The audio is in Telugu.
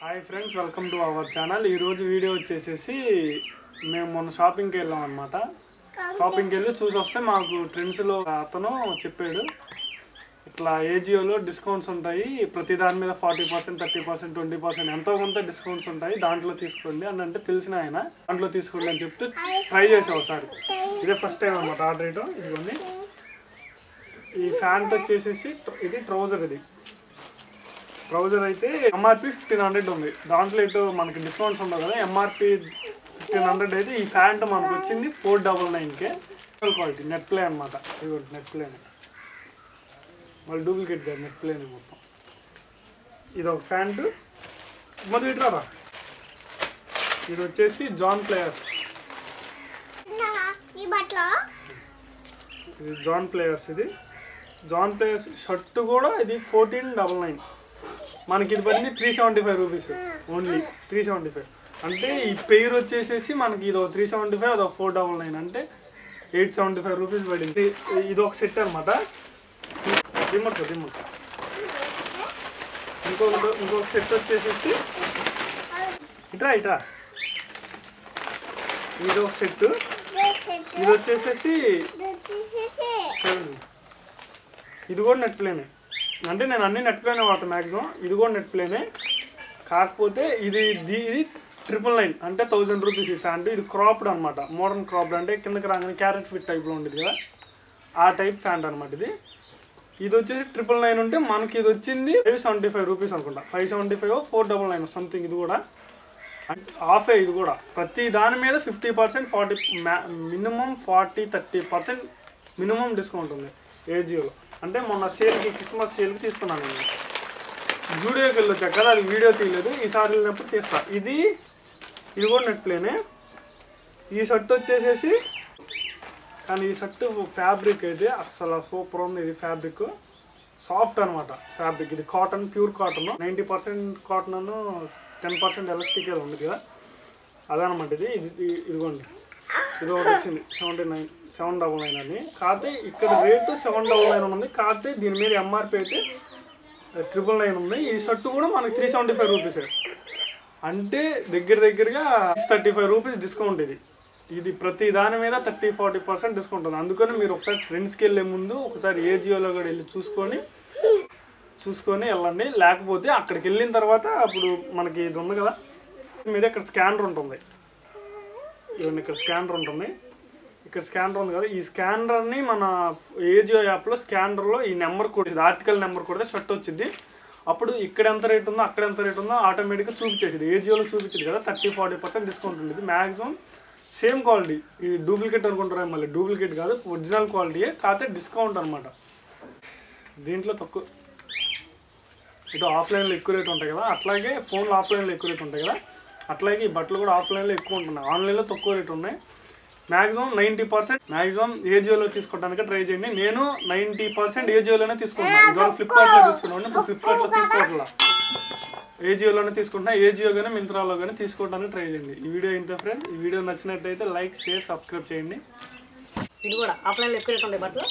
Hi friends, welcome to our channel. ఈరోజు వీడియో వచ్చేసేసి మేము మొన్న షాపింగ్కి వెళ్ళాం అనమాట. షాపింగ్కి వెళ్ళి చూసి వస్తే మాకు ట్రెండ్స్లో అతను చెప్పాడు, ఇట్లా ఏజియోలో డిస్కౌంట్స్ ఉంటాయి, ప్రతి దాని మీద 40%, 30%, 20% ఎంతో కొంత డిస్కౌంట్స్ ఉంటాయి, దాంట్లో తీసుకోండి అని అంటే తెలిసిన ఆయన దాంట్లో తీసుకోండి అని చెప్తే ట్రై చేసాం ఒకసారి. ఇదే ఫస్ట్ టైం అనమాట ఆర్డర్ చేయడం. ఇదిగోండి, ఈ ప్యాంట్ వచ్చేసేసి ఇది ట్రౌజర్ అయితే ఎంఆర్పి 1500 ఉంది. దాంట్లో ఇటు మనకి డిస్కౌంట్స్ ఉండవు కదా, ఎంఆర్పి 1500 అయితే ఈ ప్యాంట్ మనకు వచ్చింది 499కే. క్వాలిటీ నెట్ ప్లే అనమాట. ఇది నెట్ ప్లేన్, మళ్ళీ డూప్లికేట్ కాదు, నెట్ ప్లేన్ మొత్తం. ఇది ఒక ప్యాంటు. మొదలు ఇట్రారా, ఇది వచ్చేసి జాన్ ప్లేయర్స్. ఇది జాన్ ప్లేయర్స్. ఇది జాన్ ప్లేయర్స్ షర్ట్ కూడా ఇది 1499. మనకి ఇది పడింది 375 రూపీస్ ఓన్లీ. 375 అంటే ఈ పెయిర్ వచ్చేసేసి మనకి ఇది 375, అది 499 అంటే 875 రూపీస్ పడింది. ఇది ఒక సెట్ అనమాట. దిమ్మక్క ఇంకొక సెట్ వచ్చేసేసి ఇట్రా ఇది ఒక సెట్. ఇది వచ్చేసేసి ఇది కూడా నెట్ ప్లేనే. అంటే నేను అన్ని నెట్ ప్లేనే వాడతాను మ్యాక్సిమం. ఇది కూడా నెట్ ప్లేనే, కాకపోతే ఇది 999 అంటే 1000 రూపీస్ ఈ ప్యాంట్. ఇది క్రాప్డ్ అనమాట, మోడర్న్ క్రాప్డ్ అంటే కిందకి రాగానే క్యారెట్ ఫిట్ టైప్లో ఉండేది కదా, ఆ టైప్ ప్యాంట్ అనమాట. ఇది వచ్చేసి 999 ఉంటే మనకి ఇది వచ్చింది 575 రూపీస్ అనుకుంటా. 575, 499 సంథింగ్. ఇది కూడా ఆఫే. ఇది కూడా ప్రతి దాని మీద 50%, 40 మినిమం 40-30% మినిమం డిస్కౌంట్ ఉంది ఏజియోలో. అంటే మొన్న సేల్కి, క్రిస్మస్ సేల్కి తీసుకున్నాను నేను. జూడియోకి వెళ్ళి వచ్చాక కదా, అది వీడియో తీయలేదు, ఈసారి వెళ్ళినప్పుడు తీస్తా. ఇది కూడా నెట్ ప్లేనే. ఈ షర్ట్ వచ్చేసేసి, కానీ ఈ షర్ట్ ఫ్యాబ్రిక్ అయితే అస్సలు సూపర్ ఉంది. ఇది ఫ్యాబ్రిక్ సాఫ్ట్ అనమాట. ఫ్యాబ్రిక్ ఇది cotton, pure cotton. 90% cotton, 10% elastic ఉంది కదా, అదనమాట. ఇదిగోండి, ఇది ఒకటి వచ్చింది 799 అని. కాకపోతే ఇక్కడ రేటు 799 ఉంది, కాకపోతే దీని మీద ఎంఆర్పి అయితే 999 ఉంది. ఈ షర్ట్ కూడా మనకి 375 రూపీస్ అంటే దగ్గరగా 35 రూపీస్ డిస్కౌంట్. ఇది ప్రతి దాని మీద 30-40% డిస్కౌంట్ ఉంది. అందుకని మీరు ఒకసారి ఫ్రెండ్స్కి వెళ్ళే ముందు ఒకసారి ఏజియోలో కూడా వెళ్ళి చూసుకొని వెళ్ళండి. లేకపోతే అక్కడికి వెళ్ళిన తర్వాత అప్పుడు మనకి ఇది ఉంది కదా, మీద ఇక్కడ స్కానర్ ఉంటుంది. ఇవన్నీ ఇక్కడ స్కానర్ ఉంటుంది. ఇక్కడ స్కానర్ ఉంది కదా, ఈ స్కానర్ని మన ఏజియో యాప్లో స్కానర్లో ఈ నెంబర్ కొట్టి, ఆర్టికల్ నెంబర్ కొడితే షర్ట్ వచ్చింది. అప్పుడు ఇక్కడ ఎంత రేట్ ఉందో అక్కడ ఎంత రేట్ ఉందో ఆటోమేటిక్గా చూపించేది. ఏజియోలో చూపించింది కదా, 30-40% డిస్కౌంట్ ఉండేది. Maximum same quality. ఈ డూప్లికేట్ అనుకుంటారా, మళ్ళీ డూప్లికేట్ కాదు, ఒరిజినల్ క్వాలిటీయే, కాకపోతే డిస్కౌంట్ అనమాట. దీంట్లో తక్కువ. ఇటు ఆఫ్లైన్లో ఎక్కువ రేట్ ఉంటాయి కదా, అట్లాగే ఫోన్లో ఆఫ్లైన్లో ఎక్కువ రేట్ ఉంటాయి కదా, అట్లాగే ఈ బట్టలు కూడా ఆఫ్లైన్లో ఎక్కువ ఉంటున్నాయి, ఆన్లైన్లో తక్కువ రేట్ ఉన్నాయి. మ్యాక్సిమం 90% మ్యాక్సిమం ఏజియోలో తీసుకోవడానికి ట్రై చేయండి. నేను 90% ఏజియోలోనే తీసుకుంటాను. ఇవాళ ఫ్లిప్కార్ట్లో తీసుకున్నాను, ఇప్పుడు ఫ్లిప్కార్ట్లో తీసుకోవట్లా, ఏజియోలోనే తీసుకుంటున్నా. ఏజియో కానీ మింత్రాలో కానీ తీసుకోవడానికి ట్రై చేయండి. ఈ వీడియో ఇంత ఫ్రెండ్. ఈ వీడియో నచ్చినట్టయితే లైక్, షేర్, సబ్స్క్రైబ్ చేయండి. ఇది కూడా ఆఫ్లైన్లో ఎక్కువ రేట్ ఉంటాయి బట్టలు.